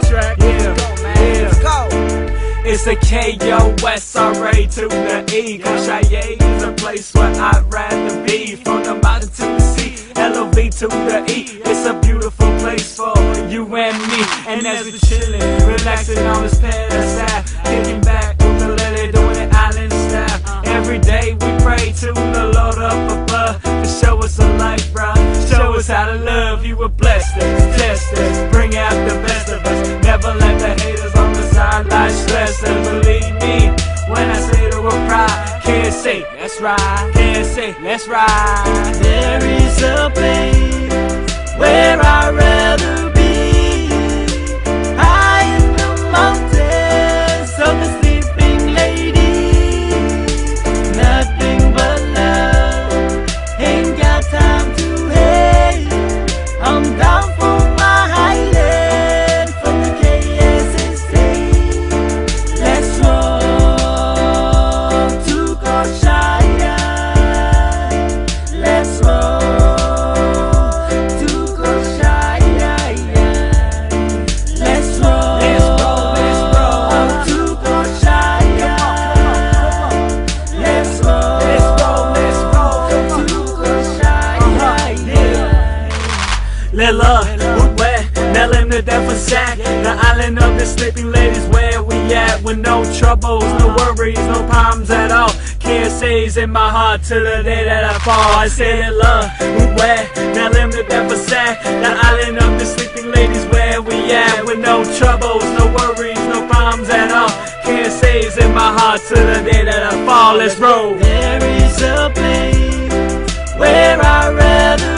track. Yeah, man. Let's go. It's a K-O-S-R-A to the E. Kosrae is a place where I'd rather be. From the mountain to the sea, L-O-V to the E. It's a beautiful place for you and me. And as we're chillin', relaxing on this pedestal, kicking back with the lily, doing it island style. Every day we pray to the Lord up above to show us a life, bruh. Show us how to love. You will bless us, test us, bring out the best of us. Never let the haters on the sideline stress us. Believe me when I say the word pride. Can't say that's right, can't say let's ride. There is a place where I'd rather be, high in the mountains of the sleeping lady. Nothing but love, ain't got time to hate. I'm down for my highland from the KSSA. Let's roll to Kosrae. Let's roll to Kosrae. Let's roll to Kosrae. Let's roll to Kosrae. Lila, where? Nail him to death for sack. The island of the sleeping ladies, where we at? With no troubles, no worries, no problems at all. KSA's in my heart till the day that I fall. I say Lila, where? Nail him to death for sack. The island of the sleeping ladies, where we at? With no troubles, no worries, no problems at all. KSA's in my heart till the day that I fall. Let's roll. There is a place where I'd rather